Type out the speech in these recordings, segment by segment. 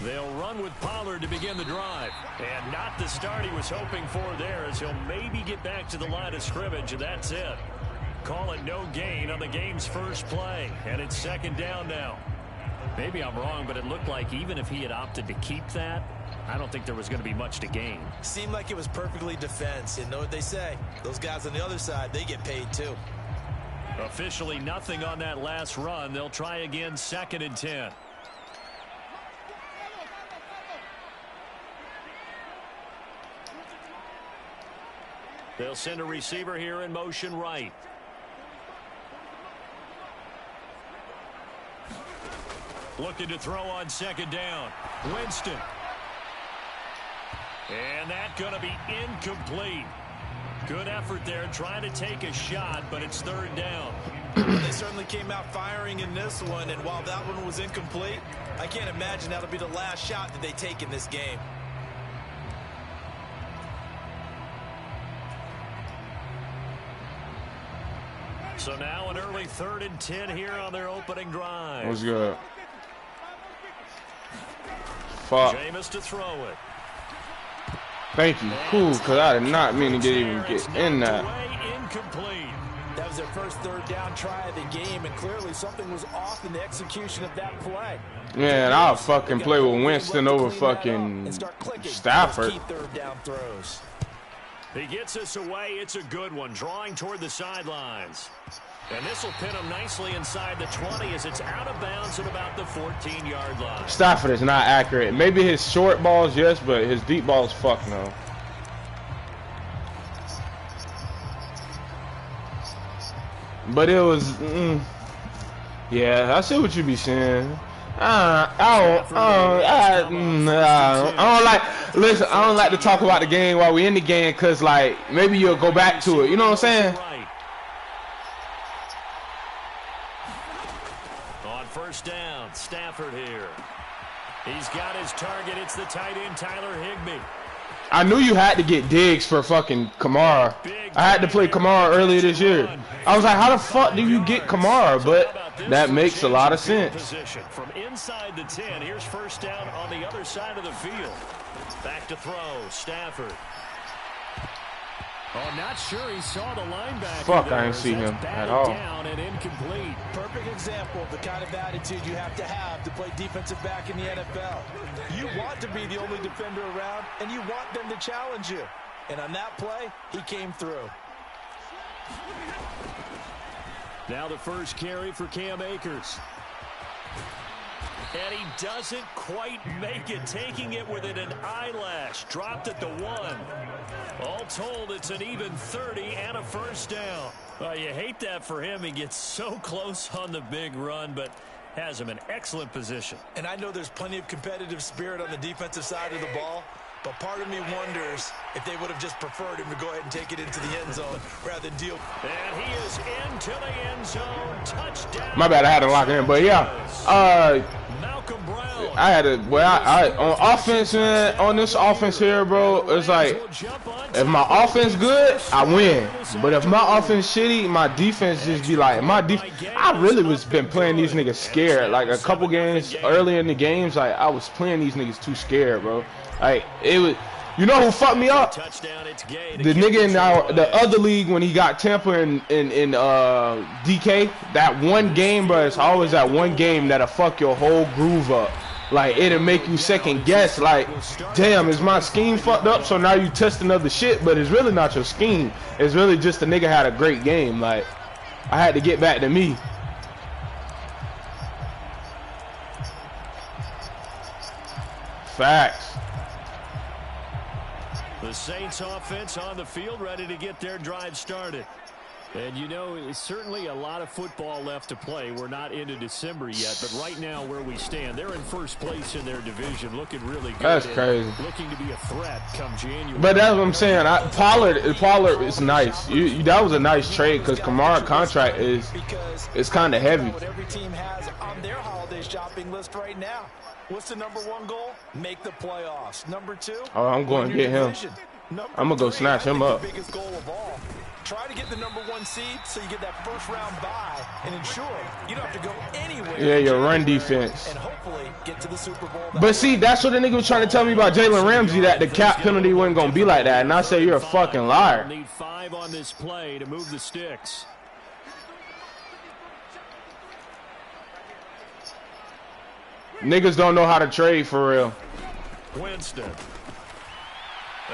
They'll run with Pollard to begin the drive. And not the start he was hoping for there, as he'll maybe get back to the line of scrimmage, and that's it. Call it no gain on the game's first play. And it's second down now. Maybe I'm wrong, but it looked like even if he had opted to keep that, I don't think there was going to be much to gain. Seemed like it was perfectly defense. And know what they say? Those guys on the other side, they get paid too. Officially nothing on that last run. They'll try again, 2nd and 10. They'll send a receiver here in motion right. Looking to throw on 2nd down. Winston. And that's going to be incomplete. Good effort there trying to take a shot, but it's 3rd down. They certainly came out firing in this one, and while that one was incomplete, I can't imagine that'll be the last shot that they take in this game. So now an early 3rd and 10 here on their opening drive. What's good? Fuck. Jameis to throw it. Thank you. Cool, because I did not mean to even get in that. Incomplete. That was their first 3rd down try of the game, and clearly something was off in the execution of that play. Man, I'll fucking play with Winston over fucking Stafford. Key 3rd down throws. He gets us away. It's a good one. Drawing toward the sidelines. And this will pin him nicely inside the 20 as it's out of bounds at about the 14-yard line. Stafford is not accurate. Maybe his short balls, yes, but his deep balls, fuck no. But it was, yeah, I see what you be saying. I don't like. Listen, I don't like to talk about the game while we in the game, cause like maybe you'll go back to it. You know what I'm saying? On 1st down, Stafford here. He's got his target. It's the tight end Tyler Higbee. I knew you had to get Diggs for fucking Kamara. I had to play Kamara earlier this year. I was like, how the fuck do you get Kamara? But that makes a lot of sense. From inside the 10, here's 1st down on the other side of the field. Back to throw, Stafford. Oh, not sure he saw the linebacker. Fuck, I didn't see him at all. Down and incomplete. Perfect example of the kind of attitude you have to play defensive back in the NFL. You want to be the only defender around, and you want them to challenge you. And on that play, he came through. Now the first carry for Cam Akers. And he doesn't quite make it, taking it within an eyelash. Dropped at the 1. All told, it's an even 30 and a 1st down. Well, you hate that for him. He gets so close on the big run, but has him in excellent position. And I know there's plenty of competitive spirit on the defensive side of the ball, but part of me wonders if they would have just preferred him to go ahead and take it into the end zone rather than deal. And he is into the end zone. Touchdown. My bad, I had to lock it in, but yeah. Malcolm Brown. I had to, well, I on offense, man, on this offense here, bro, it's like, if my offense good, I win. But if my offense shitty, my defense just be like, I really was been playing these niggas scared. Like a couple games early in the games, like I was playing these niggas too scared, bro. Like it was, you know who fucked me up? The nigga in the other league when he got Tampa in DK. That one game, bro. It's always that one game that'll fuck your whole groove up. Like it'll make you second guess. Like, damn, is my scheme fucked up? So now you testing other shit, but it's really not your scheme. It's really just the nigga had a great game. Like I had to get back to me. Facts. The Saints offense on the field, ready to get their drive started. And you know, it's certainly a lot of football left to play. We're not into December yet, but right now where we stand, they're in first place in their division, looking really good. That's crazy. Looking to be a threat come January. But that's what I'm saying. Pollard is nice. That was a nice trade because Kamara contract is kind of heavy. What every team has on their holiday shopping list right now. What's the #1 goal? Make the playoffs. #2. Oh, I'm going to get him. I'm gonna go snatch him up. Biggest goal of all. Try to get the #1 seed so you get that first round bye and ensure you don't have to go anywhere. Yeah, your run defense. And hopefully get to the Super Bowl. But see, that's what the nigga was trying to tell me about Jalen Ramsey, that the cap penalty wasn't going to be like that. And I said, you're a fucking liar. Need 5 on this play to move the sticks. Niggas don't know how to trade for real. Winston.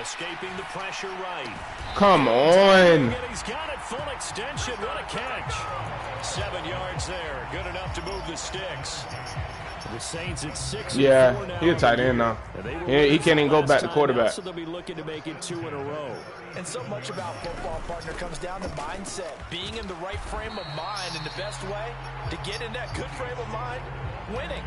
Escaping the pressure right. Come on. He's got it full extension. What a catch. 7 yards there. Good enough to move the sticks. The Saints at 6. Yeah, he's a tight end now. He can't even go back to quarterback. So they'll be looking to make it 2 in a row. And so much about football, partner, comes down to mindset. Being in the right frame of mind, and the best way to get in that good frame of mind, winning.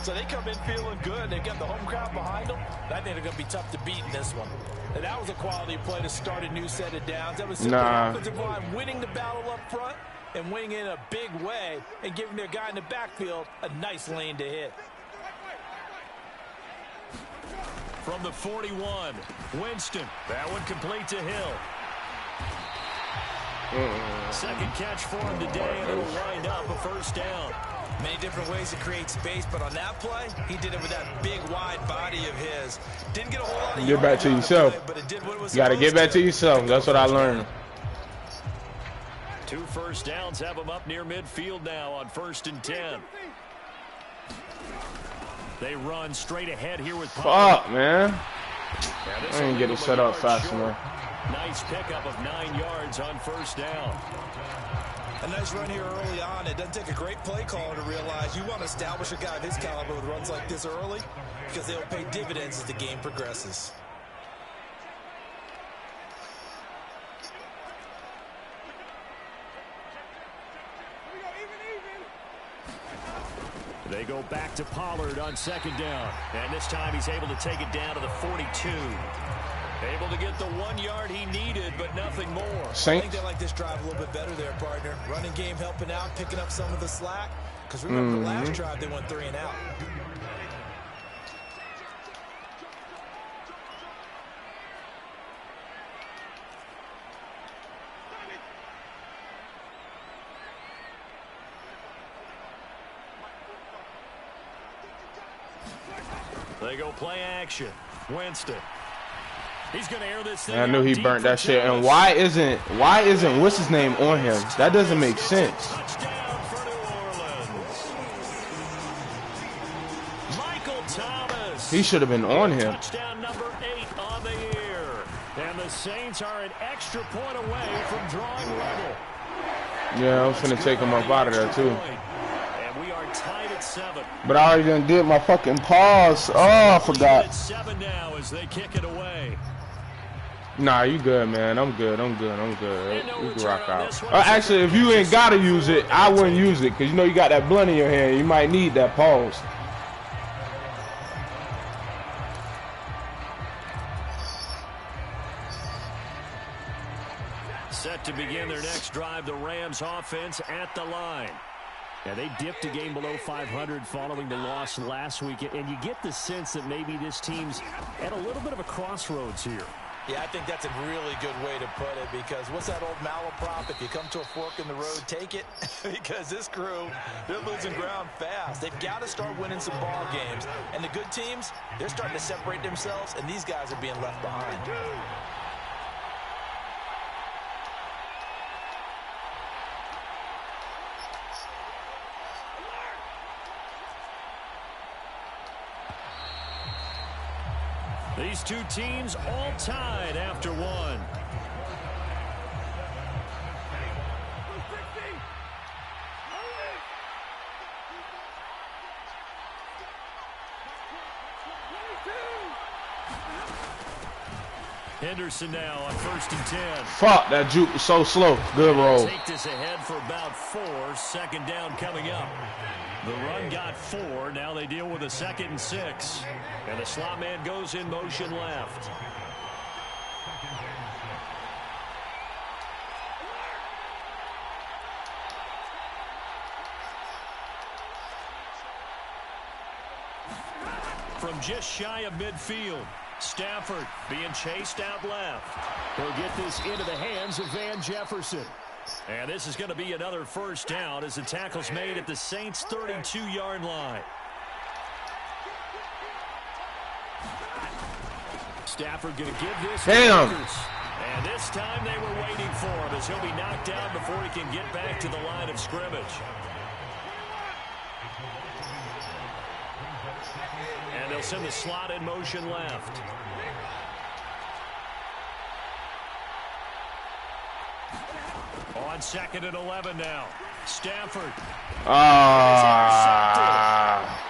So they come in feeling good. They've got the home crowd behind them. I think they're going to be tough to beat in this one. And that was a quality play to start a new set of downs. That was simple offensive line winning the battle up front and winning in a big way and giving their guy in the backfield a nice lane to hit. From the 41, Winston. That one complete to Hill. Second catch for him today, and it'll wind up a first down. Many different ways to create space, but on that play, he did it with that big, wide body of his. Didn't get a whole lot of get back to yourself. Play, but it did what it was you got to get back to yourself. That's what I learned. 2 first downs have him up near midfield now on 1st and 10. They run straight ahead here with Fuck, man. I didn't get it set up fast enough. Nice pickup of 9 yards on 1st down. A nice run here early on. It doesn't take a great play caller to realize you want to establish a guy of his caliber with runs like this early because they'll pay dividends as the game progresses. They go back to Pollard on 2nd down. And this time he's able to take it down to the 42. Able to get the 1 yard he needed, but nothing more. Saints. I think they like this drive a little bit better there, partner. Running game helping out, picking up some of the slack. Because remember, the last drive they went 3 and out. They go play action. Winston. He's going to air this thing. I knew he burnt that shit. And why isn't what's his name on him? That doesn't make sense. Touchdown for New Orleans. Michael Thomas. He should have been on him. Touchdown number 8 on the year. And the Saints are an extra point away from drawing level. Yeah, I was finna take him up out of there too. And we are tied at 7. But I already done did my fucking pause. Oh, I forgot. At 7 now as they kick it away. Nah, you good, man. I'm good. You can rock out. Actually, if you ain't gotta use it, I wouldn't use it because you know you got that blunt in your hand. You might need that pause. Set to begin their next drive, the Rams offense at the line. Yeah, they dipped a game below 500 following the loss last week, and you get the sense that maybe this team's at a little bit of a crossroads here. Yeah, I think that's a really good way to put it because what's that old malaprop? If you come to a fork in the road, take it. Because this crew, they're losing ground fast. They've got to start winning some ball games. And the good teams, they're starting to separate themselves, and these guys are being left behind. These two teams all tied after one. Henderson now on 1st and 10. Fuck, that juke was so slow. Good roll. Take this ahead for about 4. 2nd down coming up. The run got 4. Now they deal with a 2nd and 6. And the slot man goes in motion left. From just shy of midfield, Stafford being chased out left. He'll get this into the hands of Van Jefferson. And this is going to be another first down as the tackle's made at the Saints' 32-yard line. Stafford going to give this. Damn. And this time they were waiting for him as he'll be knocked down before he can get back to the line of scrimmage. And they'll send the slot in motion left. On 2nd and 11 now. Stafford.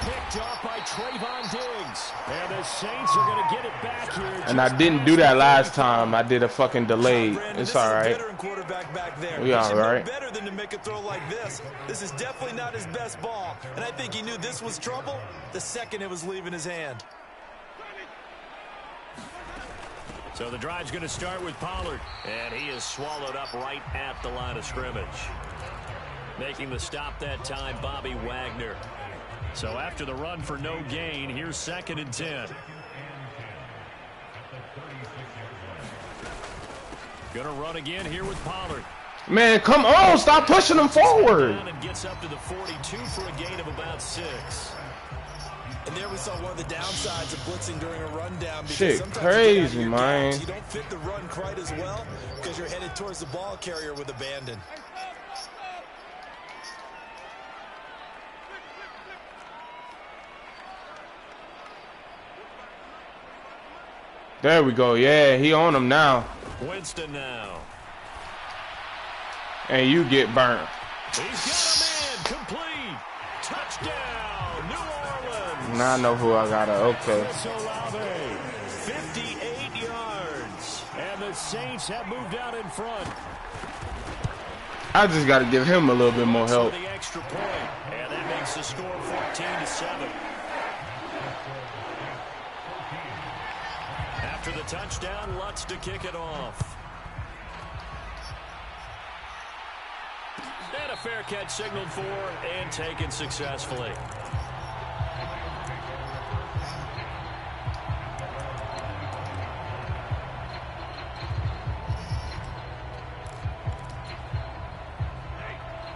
Picked off by Trayvon Diggs. And the Saints are going to get it back here. And I didn't do that last time. I did a fucking delay. It's all right. We all right. Better than to make a throw like this. This is definitely not his best ball. And I think he knew this was trouble the second it was leaving his hand. So the drive's going to start with Pollard. And he is swallowed up right at the line of scrimmage. Making the stop that time, Bobby Wagner. So after the run for no gain, here's 2nd and 10. Gonna run again here with Pollard. Man, come on, stop pushing them forward. And gets up to the 42 for a gain of about 6. And there we saw one of the downsides of blitzing during a rundown. Shit, crazy, man. You don't fit the run quite as well because you're headed towards the ball carrier with abandon. There we go. Yeah, he on him now. Winston now. And you get burnt. He's got a man complete. Touchdown, New Orleans. Now I know who I got. Okay. 58 yards. And the Saints have moved out in front. I just got to give him a little bit more help. The extra point. And that makes the score 14-7. After the touchdown, Lutz to kick it off. And a fair catch signaled for and taken successfully.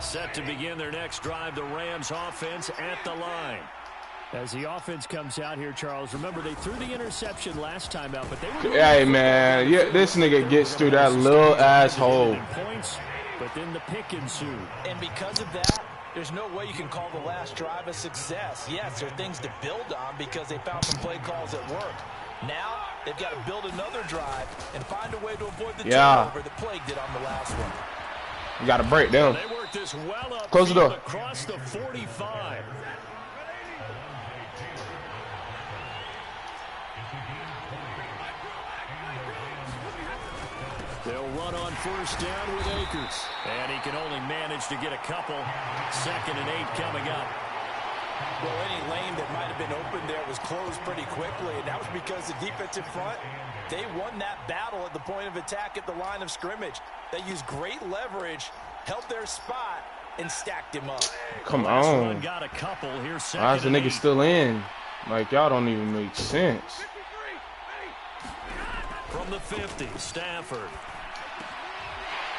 Set to begin their next drive, the Rams offense at the line. As the offense comes out here, Charles, remember they threw the interception last time out, but they were... Hey, man, yeah, this nigga gets through that little asshole. Points, but then the pick ensued. And because of that, there's no way you can call the last drive a success. Yes, there are things to build on because they found some play calls that work. Now, they've got to build another drive and find a way to avoid the turnover that plagued it on the last one. You got to break down. They worked this well up. Close the door. Across the 45. They'll run on first down with Akers. And he can only manage to get a couple. 2nd and 8 coming up. Well, any lane that might have been open there was closed pretty quickly, and that was because the defensive front, they won that battle at the point of attack at the line of scrimmage. They used great leverage, held their spot, and stacked him up. Come on. Got a couple here. Why is the nigga still in? Like, y'all don't even make sense. From the 50, Stafford.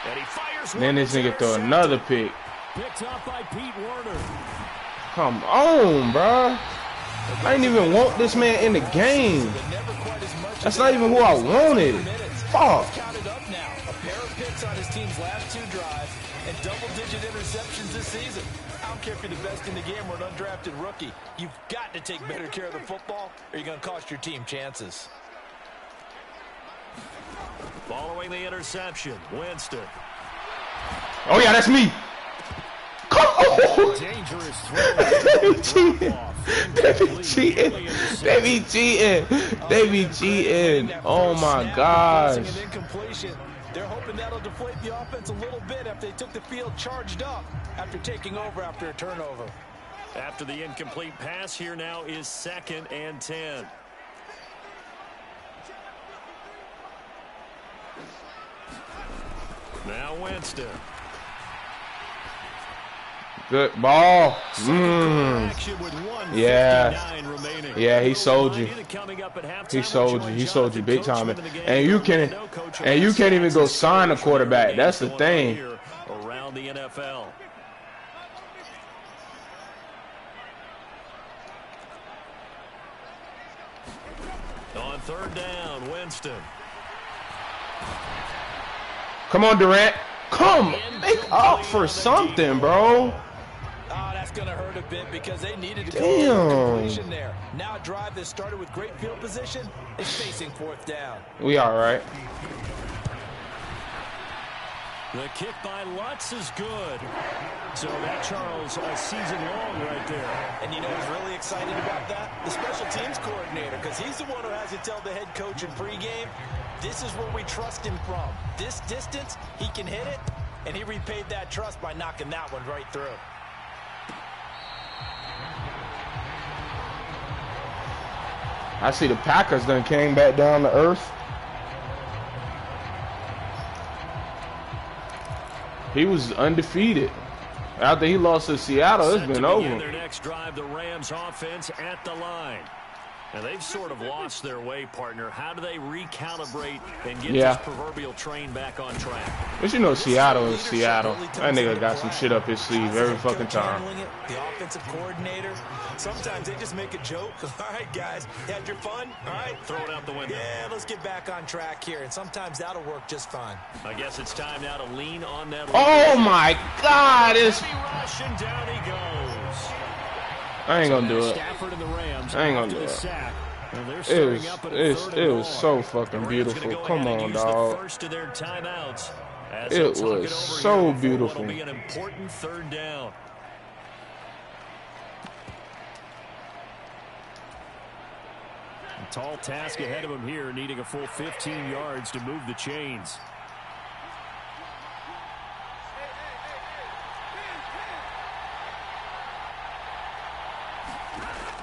And he fires. Then this nigga throw another pick. Picked up by Pete Werner. Come on, bro. I didn't even want this man in the game. That's not even who I wanted. Fuck. Counted up now. A pair of picks on his team's last 2 drives and double-digit interceptions this season. I don't care if you're the best in the game or an undrafted rookie. You've got to take better care of the football or you're going to cost your team chances. Following the interception, Winston. Oh, yeah, that's me. Come on. Dangerous throw. They be cheating. They be cheating. They be cheating. Oh, my gosh. They're hoping that'll deflate the offense a little bit after they took the field charged up after taking over after a turnover. After the incomplete pass, here now is 2nd and 10. Now Winston. Good ball. Yeah. Yeah, he sold you. He sold you. He sold you big time. And you can't even go sign a quarterback. That's the thing. Around the NFL. third down, Winston. Come on, Durant. Come, make up for something, bro. Oh, that's going to hurt a bit because they needed to completion there. Now a drive that started with great field position is facing fourth down. We all right. The kick by Lutz is good. So that, Charles, a season long right there. And you know who's really excited about that? The special teams coordinator, because he's the one who has to tell the head coach in pregame, this is where we trust him from. This distance, he can hit it, and he repaid that trust by knocking that one right through. I see the Packers then came back down to earth. He was undefeated. After he lost to Seattle, it's been over. Their next drive, the Rams offense at the line. Now, they've sort of lost their way, partner. How do they recalibrate and get this proverbial train back on track? But you know Seattle is Seattle. That nigga got some shit up his sleeve every fucking time. The offensive coordinator, sometimes they just make a joke. All right, guys, you had your fun? All right. Throw it out the window. Yeah, let's get back on track here. And sometimes that'll work just fine. I guess it's time now to lean on that. Oh, my God. It's... Rushing down he goes. I ain't gonna do it. Stafford and the Rams I ain't gonna do it. It was so fucking beautiful. Come on, dog. It was so beautiful. It'll be an important third down. A tall task ahead of him here, needing a full 15 yards to move the chains.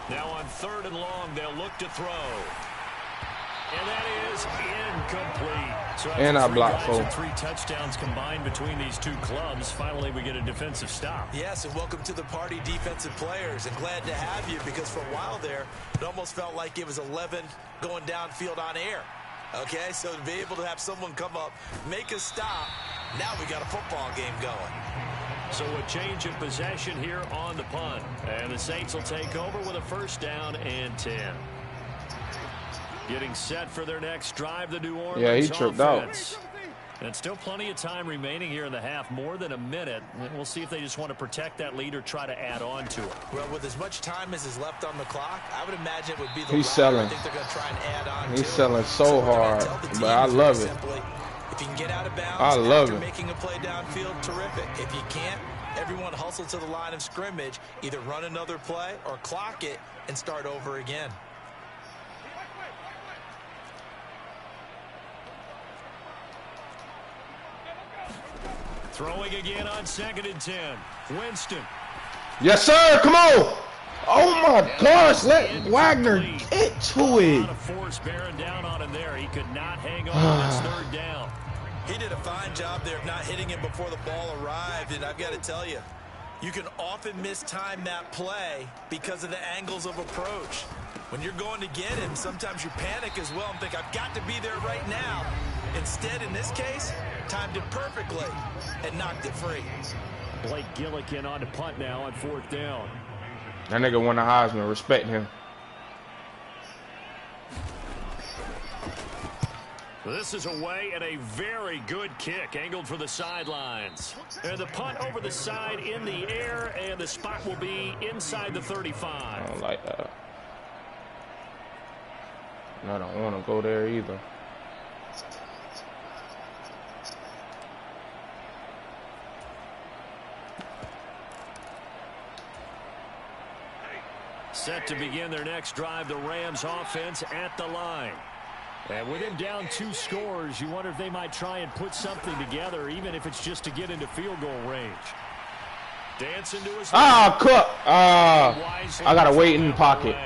Now on third and long, they'll look to throw. And that is incomplete. So and I blocked for 3 touchdowns combined between these two clubs. Finally, we get a defensive stop. Yes, and welcome to the party, defensive players. And glad to have you because for a while there, it almost felt like it was 11 going downfield on air. Okay, so to be able to have someone come up, make a stop, now we got a football game going. So a change of possession here on the punt. And the Saints will take over with a first down and 10. Getting set for their next drive, the New Orleans he tripped out. And still plenty of time remaining here in the half, more than a minute. And we'll see if they just want to protect that lead or try to add on to it. Well, with as much time as is left on the clock, I would imagine it would be the He's selling. I think they're going to try and add on. He's selling so hard, but I love it. If you can get out of bounds I love after it. making a play downfield, terrific. If you can't, everyone hustle to the line of scrimmage, either run another play or clock it and start over again. Throwing again on 2nd and 10. Winston. Yes, sir. Come on. Oh, my gosh. Let Wagner get to it. A lot of force bearing down on him there. He could not hang on this third down. He did a fine job there of not hitting him before the ball arrived. And I've got to tell you, you can often mistime that play because of the angles of approach. When you're going to get him, sometimes you panic as well and think, I've got to be there right now. Instead, in this case, timed it perfectly and knocked it free. Blake Gillikin on to punt now on 4th down. That nigga won the Heisman. Respect him. This is away and a very good kick angled for the sidelines. And the punt over the side in the air, and the spot will be inside the 35. I don't like that. I don't want to go there either. Set to begin their next drive, the Rams offense at the line. And with him down 2 scores, you wonder if they might try and put something together, even if it's just to get into field goal range. Dancing to his Cook. I got to wait in the pocket.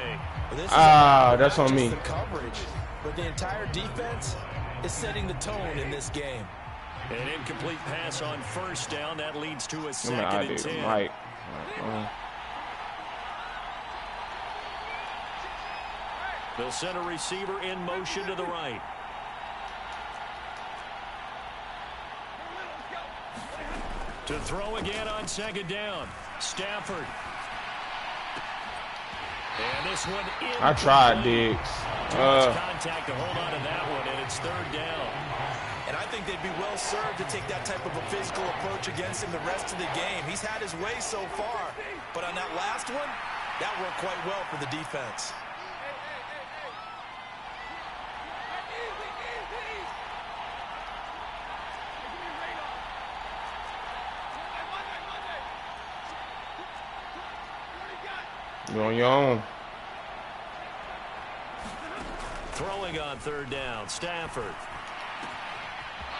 That's on me. The coverage, but the entire defense is setting the tone in this game. An incomplete pass on 1st down. That leads to a 2nd and 10. Mike. They'll send a receiver in motion to the right. To throw again on 2nd down. Stafford. And This one I tried, Diggs. Contact to hold on to that one, and it's third down. And I think they'd be well served to take that type of a physical approach against him the rest of the game. He's had his way so far, but on that last one, that worked quite well for the defense. You're on your own. Throwing on third down, Stafford.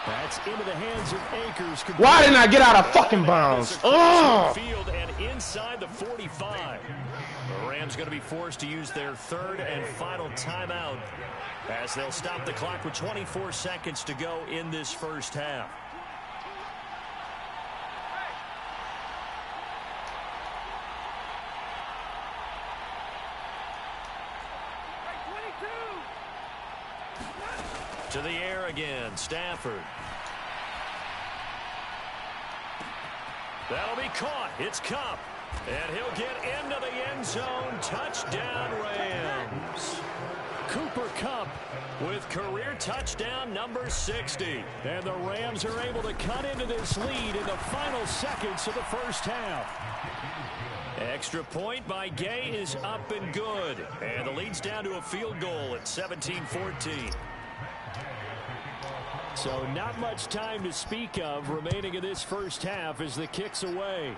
That's into the hands of Akers. Why didn't I get out of fucking bounds? Oh! Field and inside the 45. The Rams going to be forced to use their third and final timeout as they'll stop the clock with 24 seconds to go in this first half. To the air again, Stafford. That'll be caught. It's Kupp. And he'll get into the end zone. Touchdown, Rams. Cooper Kupp with career touchdown number 60. And the Rams are able to cut into this lead in the final seconds of the first half. Extra point by Gay is up and good. And the lead's down to a field goal at 17-14. So not much time to speak of remaining in this first half as the kick's away.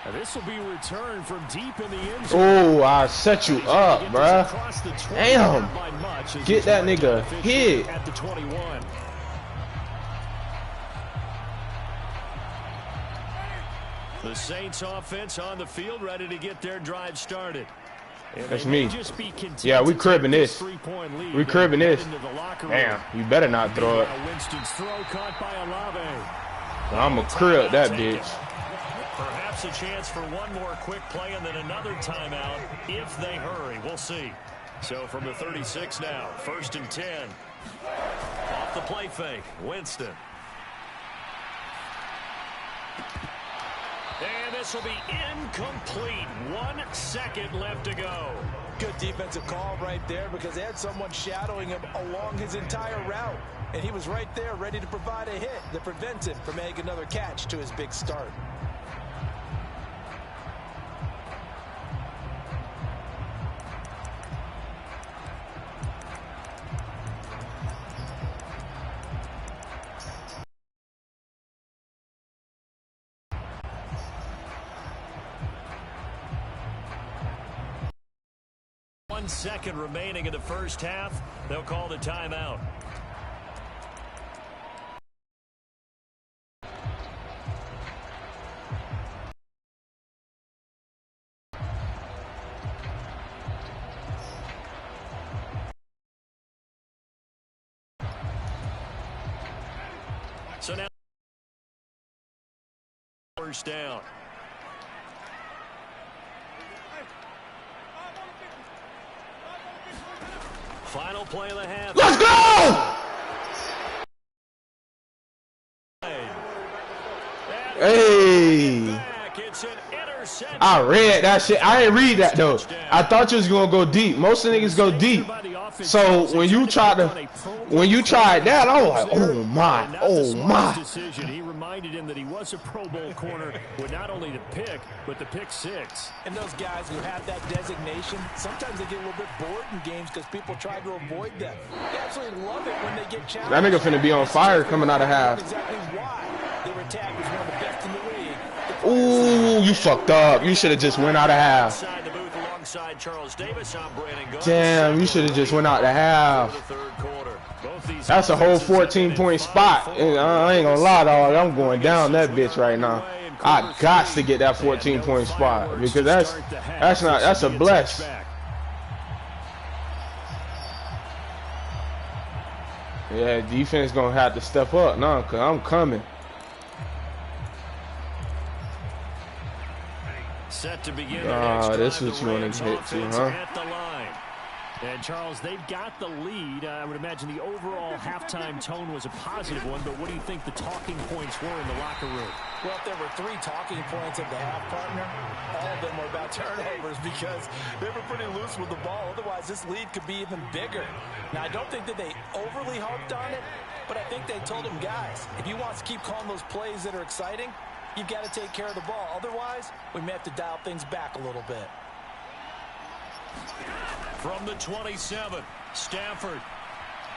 And this will be returned from deep in the end zone. Oh, I set you up, bruh. Damn. Get that nigga hit. At the 21. The Saints offense on the field ready to get their drive started. That's me. Yeah, we cribbing this. We cribbing this. Damn, you better not throw it. Winston's throw caught by Olave. I'm going to crib that bitch. Perhaps a chance for one more quick play and then another timeout if they hurry. We'll see. So from the 36 now, 1st and 10. Off the play fake, Winston. And this will be incomplete. 1 second left to go. Good defensive call right there because they had someone shadowing him along his entire route. And he was right there ready to provide a hit that prevents him from making another catch to his big start. One second remaining in the first half. They'll call the timeout. So now first down. Final play of the half. Let's go! Hey. I read that shit. I didn't read that though. I thought you was gonna go deep. Most of the niggas go deep. So when you tried that, I was like, oh my. He reminded him that he was a Pro Bowl corner with not only the pick, but the pick six. And those guys who have that designation, sometimes they get a little bit bored in games because people try to avoid them. They absolutely love it when they get challenged. That nigga finna be on fire coming out of half. Exactly why they were tagged as one of the best in the league. Ooh, you fucked up. You should have just went out of half. Damn, you should have just went out to half. That's a whole 14-point spot. I ain't gonna lie, dog. I'm going down that bitch right now. I got to get that 14-point spot because that's a bless. Yeah, defense gonna have to step up now, cause I'm coming. Set to begin this is what you want to hit to, huh? At the line. And Charles, they've got the lead. I would imagine the overall halftime tone was a positive one, but what do you think the talking points were in the locker room? Well, if there were 3 talking points of the half, partner, all of them were about turnovers because they were pretty loose with the ball. Otherwise, this lead could be even bigger. Now, I don't think that they overly harped on it, but I think they told him, guys, if you want to keep calling those plays that are exciting, you've got to take care of the ball. Otherwise, we may have to dial things back a little bit. From the 27, Stafford.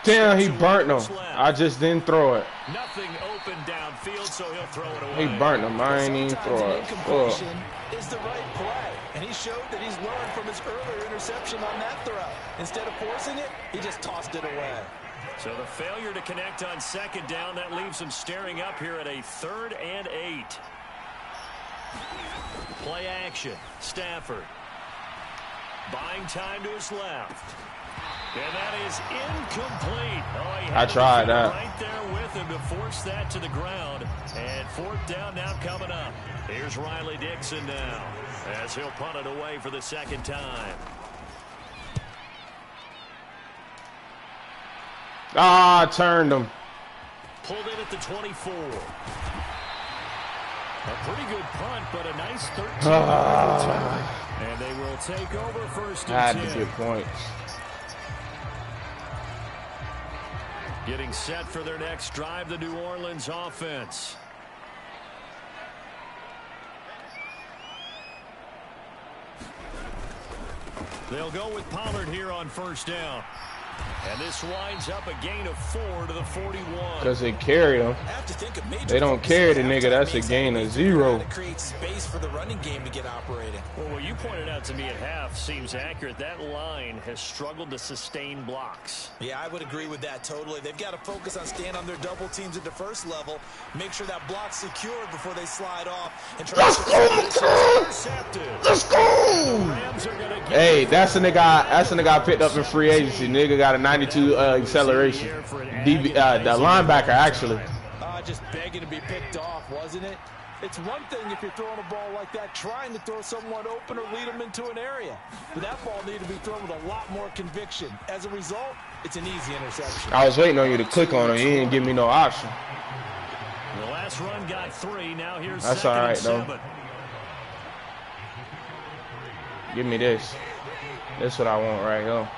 Damn, he burnt him. I just didn't throw it. Nothing open downfield, so he'll throw it away. He burnt him. I ain't even throw it. Incompletion is the right play, and he showed that he's learned from his earlier interception on that throw. Instead of forcing it, he just tossed it away. So the failure to connect on second down, that leaves him staring up here at a 3rd and 8. Play action. Stafford. Buying time to his left. And that is incomplete. Oh, I tried that. Right there with him to force that to the ground. And 4th down now coming up. Here's Riley Dixon now as he'll punt it away for the 2nd time. Ah, I turned him. Pulled in at the 24. A pretty good punt, but a nice 13-yard return. And they will take over 1st and 10. Had to get points. Getting set for their next drive, the New Orleans offense. They'll go with Pollard here on 1st down. And this winds up a gain of 4 to the 41. Because they carry him. They don't carry the nigga. That's a gain of 0. Create space for the running game to get operating. Well, what you pointed out to me at half seems accurate. That line has struggled to sustain blocks. Yeah, I would agree with that totally. They've got to focus on staying on their double teams at the first level. Make sure that block's secured before they slide off. And try Let's go, Let's go. Hey, that's the nigga I picked up in free agency. Nigga got a 92 acceleration. The linebacker, actually. Just begging to be picked off, wasn't it? It's one thing if you're throwing a ball like that, trying to throw someone open or lead them into an area. But that ball needed to be thrown with a lot more conviction. As a result, it's an easy interception. I was waiting on you to click on it. You didn't give me no option. The last run got 3. Now here's that's all right, though. 7. Give me this. That's what I want right here.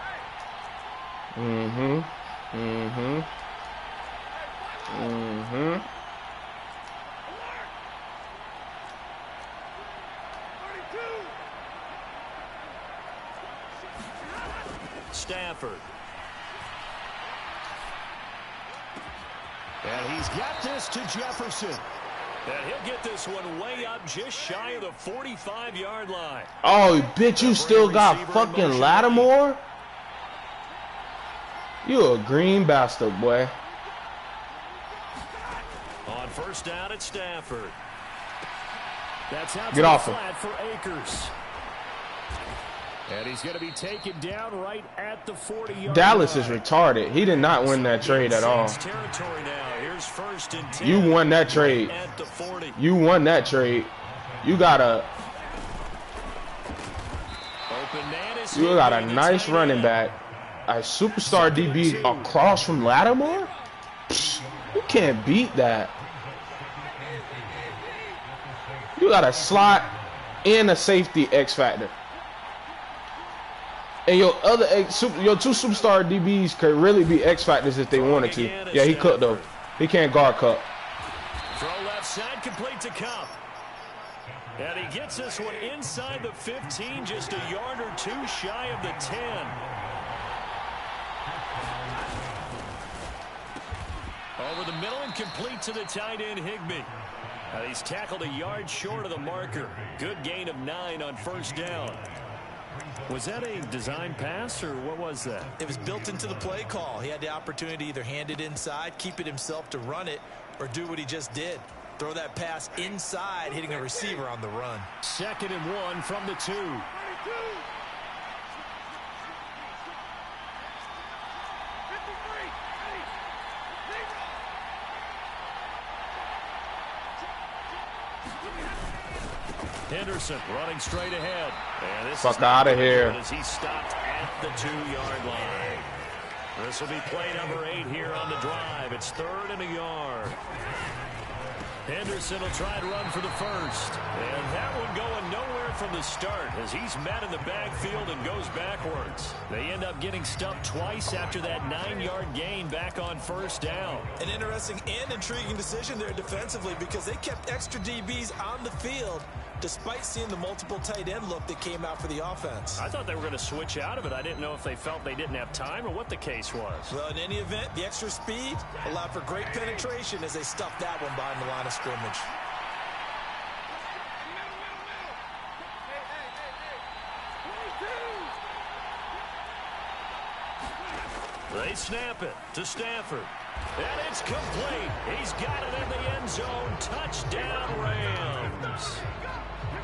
Stafford. And he's got this to Jefferson. And he'll get this one way up just shy of the 45-yard line. Oh, bitch, you still got fucking Lattimore? You a green bastard, boy. On 1st down at Stafford. That's out Get off him. For Akers. And he's going to be taken down right at the 40-yard Dallas line. is retarded. He did not win that trade at all. Territory now. Here's 1st and 10. You won that trade. At the 40. You won that trade. You got a nice running back. A superstar DB across from Lattimore? Psh, you can't beat that. You got a slot and a safety X factor. And your two superstar DBs could really be X factors if they wanted to. Yeah, he could though. He can't guard Cup. Throw left side complete to Cup. And he gets this one inside the 15, just a yard or 2 shy of the 10. Over the middle and complete to the tight end, Higbee. He's tackled a yard short of the marker. Good gain of 9 on 1st down. Was that a design pass, or what was that? It was built into the play call. He had the opportunity to either hand it inside, keep it himself to run it, or do what he just did. Throw that pass inside, hitting a receiver on the run. 2nd and 1 from the 2. Henderson running straight ahead. And this fuck out of here. As he stopped at the 2-yard line. This will be play number 8 here on the drive. It's 3rd and a yard. Henderson will try to run for the first. And that one going nowhere from the start as he's met in the backfield and goes backwards. They end up getting stuffed twice after that 9-yard gain back on first down. An interesting and intriguing decision there defensively because they kept extra DBs on the field despite seeing the multiple tight end look that came out for the offense. I thought they were going to switch out of it. I didn't know if they felt they didn't have time or what the case was. Well, in any event, the extra speed allowed for great penetration as they stuffed that one behind the line of scrimmage. They snap it to Stafford. And it's complete. He's got it in the end zone. Touchdown, Rams.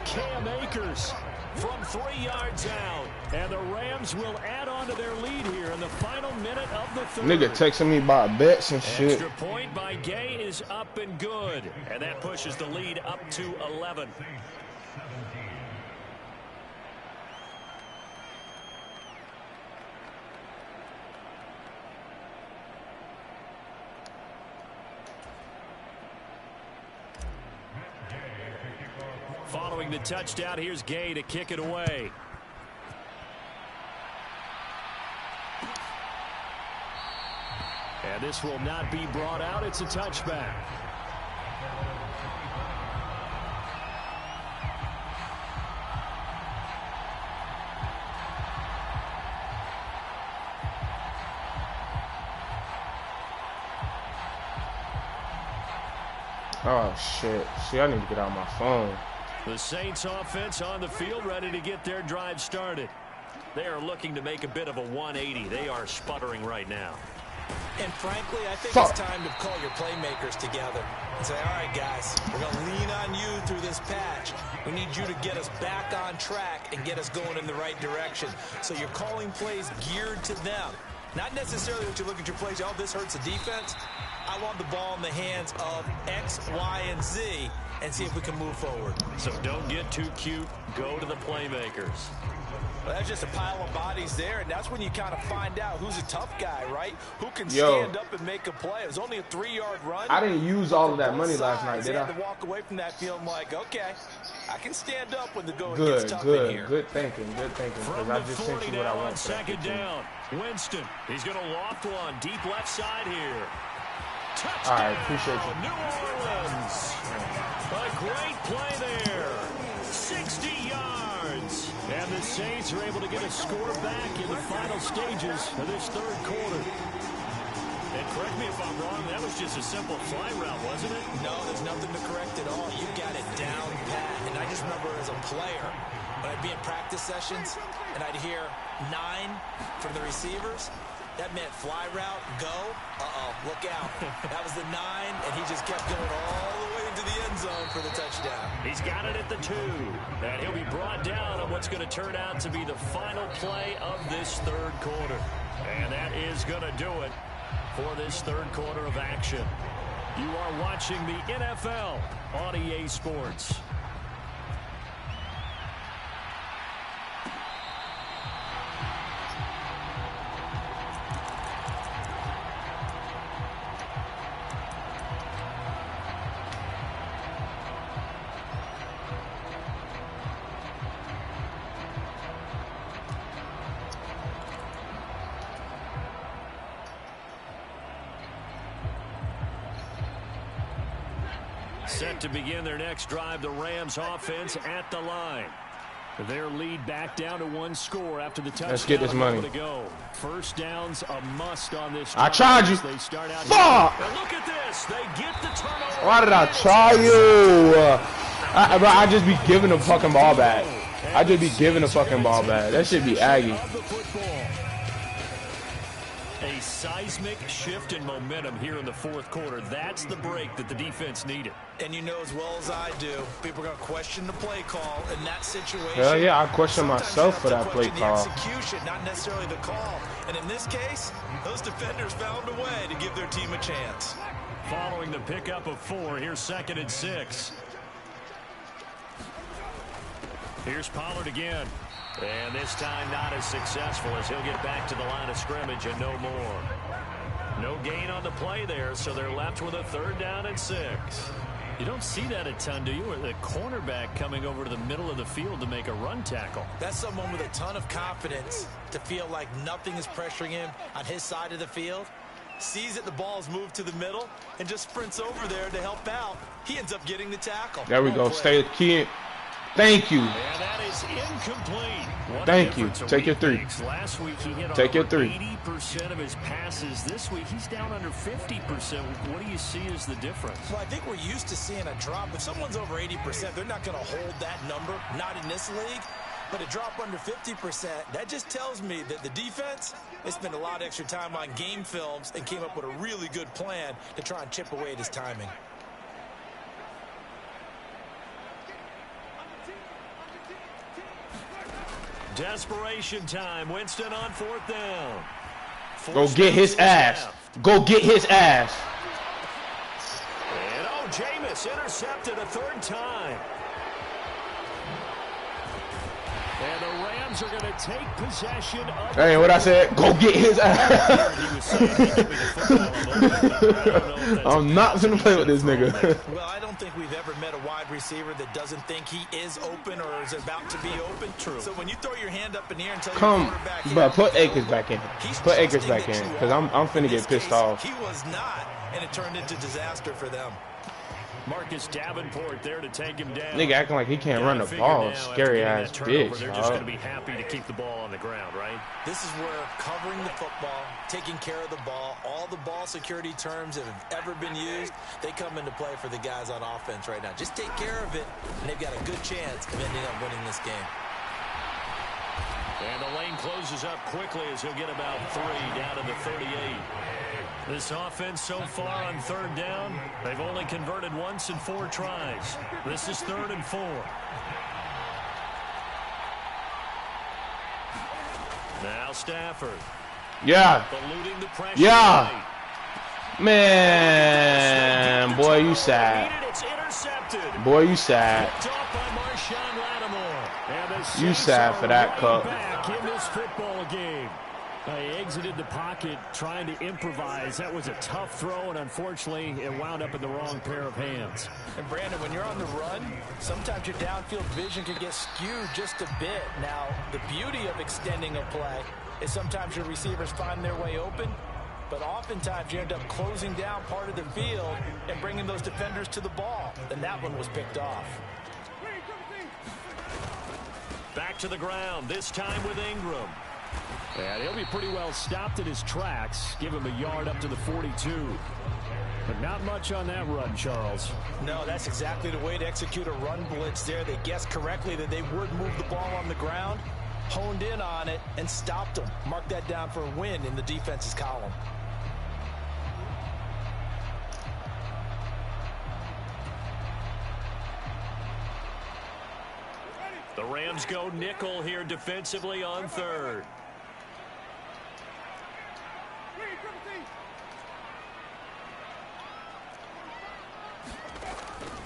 Cam Akers from 3 yards out. And the Rams will add on to their lead here in the final minute of the third. Nigga texting me about bets and shit. Extra point by Gay is up and good. And that pushes the lead up to 11. Following the touchdown, here's Gay to kick it away. And this will not be brought out. It's a touchback. Oh, shit. See, I need to get out my phone. The Saints offense on the field ready to get their drive started. They are looking to make a bit of a 180. They are sputtering right now. And frankly, I think it's time to call your playmakers together and say, all right, guys, we're going to lean on you through this patch. We need you to get us back on track and get us going in the right direction. So you're calling plays geared to them. Not necessarily that you look at your plays, oh, this hurts the defense. I want the ball in the hands of X, Y, and Z and see if we can move forward. So don't get too cute. Go to the playmakers. Well, that's just a pile of bodies there, and that's when you kind of find out who's a tough guy, right? Who can stand up and make a play. It was only a 3-yard run. I didn't use all of that money last night, did I? They had to walk away from that feeling like, okay, I can stand up when the going gets tough in here. Good thinking, because I just sent you what I want. Second down, Winston. He's going to loft one deep left side here. Touchdown, all right, appreciate you. New Orleans. A great play there. 60 yards. And the Saints are able to get a score back in the final stages of this third quarter. And correct me if I'm wrong, that was just a simple fly route, wasn't it? No, there's nothing to correct at all. You got it down pat. And I just remember as a player, when I'd be in practice sessions and I'd hear 9 from the receivers, that meant fly route, go, look out. That was the 9, and he just kept going all the way into the end zone for the touchdown. He's got it at the 2, and he'll be brought down on what's going to turn out to be the final play of this third quarter. And that is going to do it for this third quarter of action. You are watching the NFL on EA Sports. Set to begin their next drive, the Rams offense at the line. Their lead back down to 1 score after the touchdown. Let's get this money. To go. First down's a must on this drive. I tried you. They start out fuck! Look at this. They get the turnover. Why did I try you? I just be giving the fucking ball back. I just be giving the fucking ball back. That should be Aggie. A seismic shift in momentum here in the fourth quarter. That's the break that the defense needed. And you know as well as I do, people are going to question the play call in that situation. Hell yeah, I question myself for that play call. The execution, not necessarily the call. And in this case, those defenders found a way to give their team a chance. Following the pickup of 4, here's 2nd and 6. Here's Pollard again. And this time not as successful as he'll get back to the line of scrimmage and no more. No gain on the play there, so they're left with a 3rd down and 6. You don't see that a ton, do you? Or the cornerback coming over to the middle of the field to make a run tackle. That's someone with a ton of confidence to feel like nothing is pressuring him on his side of the field. Sees that the ball's moved to the middle and just sprints over there to help out. He ends up getting the tackle. There we go. Stay key. Thank you. And that is incomplete. Thank you. Take your 3. Last week he hit Take your 3. 80% of his passes. This week he's down under 50%. What do you see as the difference? Well, I think we're used to seeing a drop. If someone's over 80%, they're not going to hold that number. Not in this league. But a drop under 50%, that just tells me that the defense, they spent a lot of extra time on game films and came up with a really good plan to try and chip away at his timing. Desperation time. Winston on 4th down. Go get his ass. Go get his ass. And Jameis intercepted a 3rd time. And the Rams are going to take possession of. That ain't what I said. Go get his ass. I'm not going to play with this nigga. Well, I don't think we've ever met a wide receiver that doesn't think he is open or is about to be open. True. So when you throw your hand up in the air and tell your quarterback, but put Akers back in. Put Akers back in, because I'm finna get pissed off. He was not, and it turned into disaster for them. Marcus Davenport there to take him down. Nigga acting like he can't run the ball. Scary ass bitch. They're just going to be happy to keep the ball on the ground, right? This is where covering the football, taking care of the ball, all the ball security terms that have ever been used, they come into play for the guys on offense right now. Just take care of it, and they've got a good chance of ending up winning this game. And the lane closes up quickly as he'll get about 3 down to the 38. This offense so far on 3rd down, they've only converted once in 4 tries. This is 3rd and 4. Now Stafford. Yeah. Eluding the pressure. Yeah. Man, boy, you sad. Boy, you sad. You sad for that cup. Back in this football game. He exited the pocket trying to improvise. That was a tough throw, and unfortunately, it wound up in the wrong pair of hands. And, Brandon, when you're on the run, sometimes your downfield vision can get skewed just a bit. Now, the beauty of extending a play is sometimes your receivers find their way open, but oftentimes you end up closing down part of the field and bringing those defenders to the ball. And that one was picked off. Back to the ground, this time with Ingram. And he'll be pretty well stopped in his tracks. Give him a yard up to the 42. But not much on that run, Charles. No, that's exactly the way to execute a run blitz there. They guessed correctly that they would move the ball on the ground, honed in on it, and stopped them. Mark that down for a win in the defense's column. The Rams go nickel here defensively on 3rd.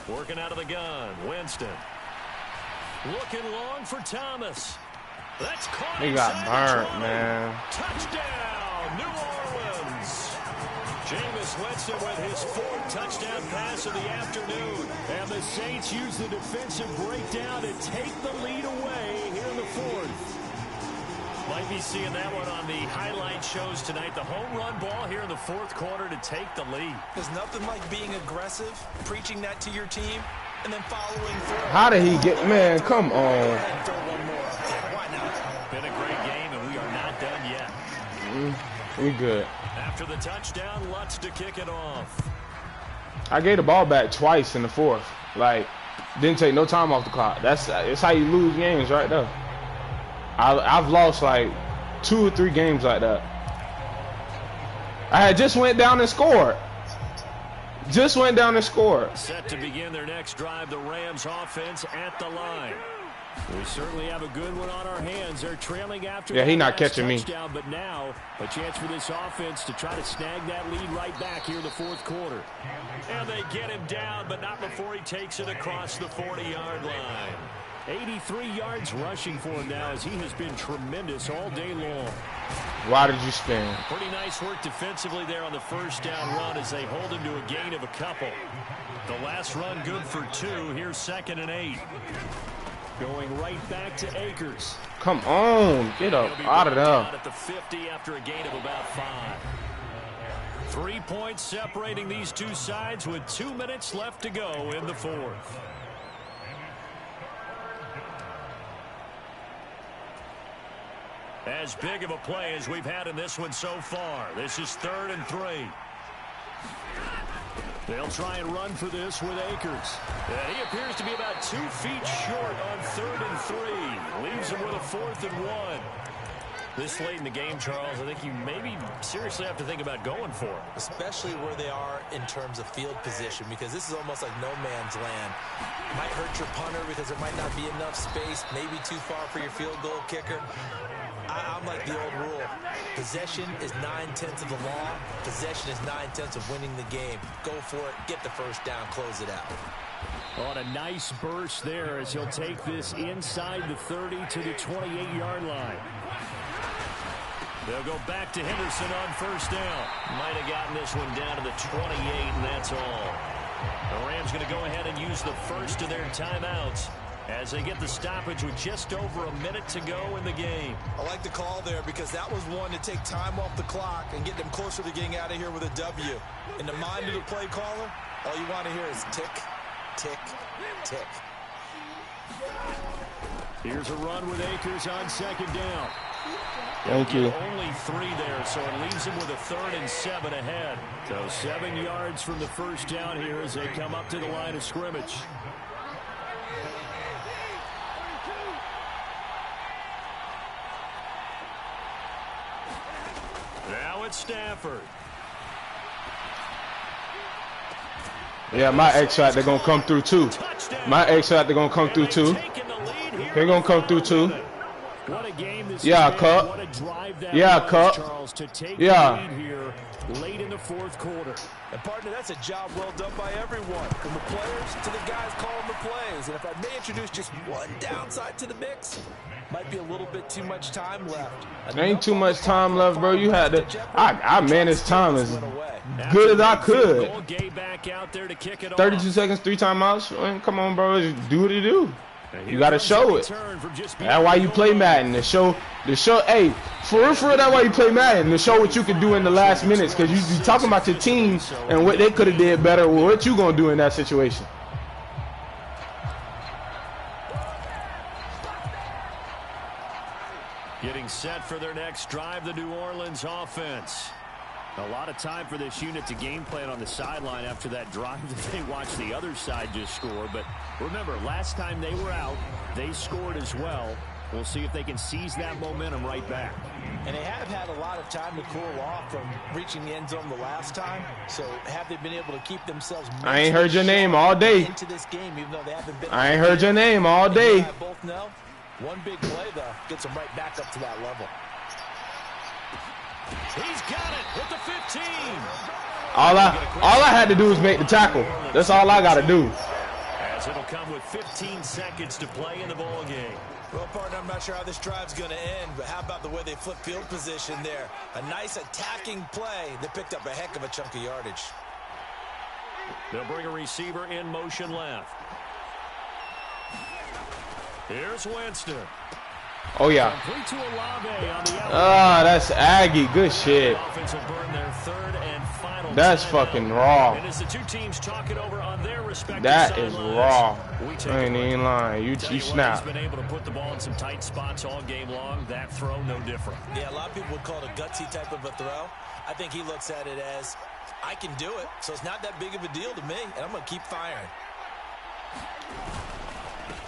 Working out of the gun, Winston. Looking long for Thomas. That's caught. He got burnt, man. Touchdown, New Orleans. Jameis Winston with his 4th touchdown pass of the afternoon. And the Saints use the defensive breakdown to take the lead away here in the 4th. Might be seeing that one on the highlight shows tonight. The home run ball here in the 4th quarter to take the lead. There's nothing like being aggressive, preaching that to your team, and then following through. How did he get, man, come on. Why not? Been a great game, and we are not done yet. We good. After the touchdown, Lutz to kick it off. I gave the ball back twice in the 4th. Like, didn't take no time off the clock. It's how you lose games right there. I've lost like 2 or 3 games like that. I had just went down and scored. Just went down and scored. Set to begin their next drive, the Rams offense at the line. We certainly have a good one on our hands. They're trailing after he not catching me. But now a chance for this offense to try to snag that lead right back here in the 4th quarter. And they get him down, but not before he takes it across the 40-yard line. 83 yards rushing for him now as he has been tremendous all day long. Why did you spin? Pretty nice work defensively there on the 1st down run as they hold him to a gain of a couple. The last run good for 2. Here's 2nd and 8. Going right back to Akers. Come on, get up out of there. At the 50 after a gain of about 5. 3 points separating these two sides with 2 minutes left to go in the 4th. As big of a play as we've had in this one so far. This is 3rd and 3. They'll try and run for this with Akers. And he appears to be about 2 feet short on 3rd and 3. Leaves him with a 4th and 1. This late in the game, Charles, I think you maybe seriously have to think about going for it. Especially where they are in terms of field position, because this is almost like no man's land. Might hurt your punter because there might not be enough space, maybe too far for your field goal kicker. I'm like the old rule. Possession is 9/10 of the law. Possession is 9/10 of winning the game. Go for it. Get the first down. Close it out. On a nice burst there as he'll take this inside the 30 to the 28-yard line. They'll go back to Henderson on 1st down. Might have gotten this one down to the 28, and that's all. The Rams going to go ahead and use the first of their timeouts as they get the stoppage with just over a minute to go in the game. I like the call there because that was one to take time off the clock and get them closer to getting out of here with a W. In the mind of the play caller, all you want to hear is tick, tick, tick. Here's a run with Akers on 2nd down. Thank you. Only 3 there, so it leaves him with a 3rd and 7 ahead. So 7 yards from the first down here as they come up to the line of scrimmage. Now it's Stafford. Yeah, my X factor gonna come through too. My X factor gonna come through too. They're gonna come through too. What a game this Yeah, is. Cup. What a drive that Yeah, was, Cup. Charles, to take Yeah. the lead here late in the 4th quarter. And partner, that's a job well done by everyone, from the players to the guys calling the plays. And if I may introduce just one downside to the mix, might be a little bit too much time left. There ain't too much time left, bro. You had to. I managed time as good as I could. 32 seconds, 3 timeouts. Man, come on, bro. Just do what you do. You gotta show it. That's why you play Madden. To show. Hey, for real, that's why you play Madden. To show what you can do in the last minutes. Because you be talking about your team and what they could have did better. Well, what you gonna do in that situation? Getting set for their next drive, the New Orleans offense. A lot of time for this unit to game plan on the sideline after that drive that they watched the other side just score. But remember, last time they were out, they scored as well. We'll see if they can seize that momentum right back. And they have had a lot of time to cool off from reaching the end zone the last time. So have they been able to keep themselves? I ain't heard your name all day. Into this game, even though they haven't been. I ain't heard your name all day. I both know. One big play though gets them right back up to that level. He's got it with the 15. All I had to do was make the tackle. That's all I got to do. As it'll come with 15 seconds to play in the ball game. Well, partner, I'm not sure how this drive's going to end, but how about the way they flip field position there? A nice attacking play that picked up a heck of a chunk of yardage. They'll bring a receiver in motion left. Here's Winston. Oh, yeah. Ah, that's Aggie. Good shit. That's fucking raw. That is raw. I ain't even lying. You snap. Been able to put the ball in some tight spots all game long. That throw, no different. Yeah, a lot of people would call it a gutsy type of a throw. I think he looks at it as, I can do it, so it's not that big of a deal to me, and I'm going to keep firing.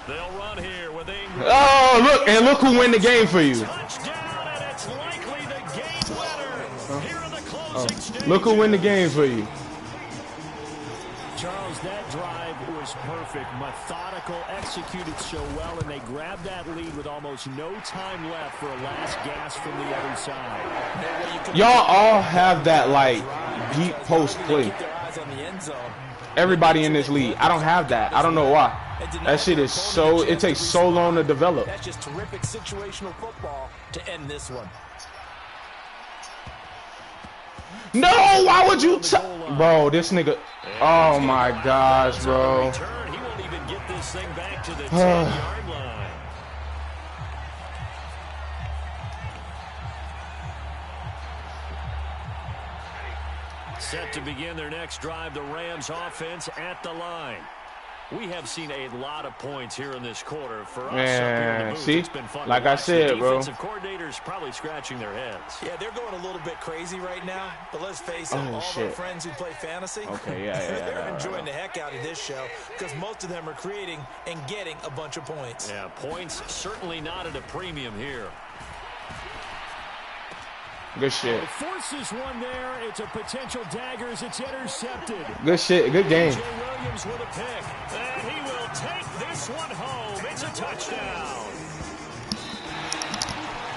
They'll run here with Ingram. Oh, look who win the game for you. Touchdown, and it's likely the game winner. Here in the closing stages. Look who win the game for you. Charles, that drive was perfect, methodical, executed so well, and they grabbed that lead with almost no time left for a last gasp from the other side. Y'all all have that, like, deep post play. Everybody in this league. I don't have that. I don't know why. That shit is so, it takes so long to develop. That's just terrific situational football to end this one. No, why would you bro, this nigga. Oh my gosh, bro. He won't even get this thing back to the 10-yard line. Set to begin their next drive, the Rams offense at the line. We have seen a lot of points here in this quarter. For us, man, booth, see, it's been fun like I said, bro. Defensive coordinators probably scratching their heads. Yeah, they're going a little bit crazy right now. But let's face it, all of our friends who play fantasy, they're enjoying the heck out of this show because most of them are creating and getting a bunch of points. Yeah, points certainly not at a premium here. Good shit. Forces one there. It's a potential dagger as it's intercepted. Good shit. Good game. Jay Williams with a pick. And he will take this one home. It's a touchdown.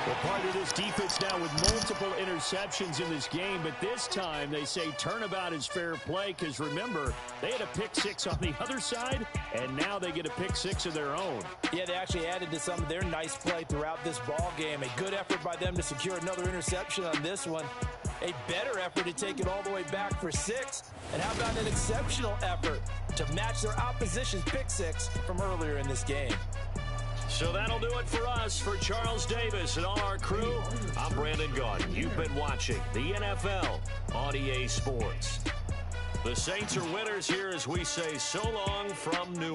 Well, part of this defense now with multiple interceptions in this game, but this time they say turnabout is fair play because, remember, they had a pick six on the other side, and now they get a pick six of their own. Yeah, they actually added to some of their nice play throughout this ball game. A good effort by them to secure another interception on this one. A better effort to take it all the way back for 6. And how about an exceptional effort to match their opposition's pick six from earlier in this game? So that'll do it for us. For Charles Davis and all our crew, I'm Brandon Gaudin. You've been watching the NFL on EA Sports. The Saints are winners here as we say so long from New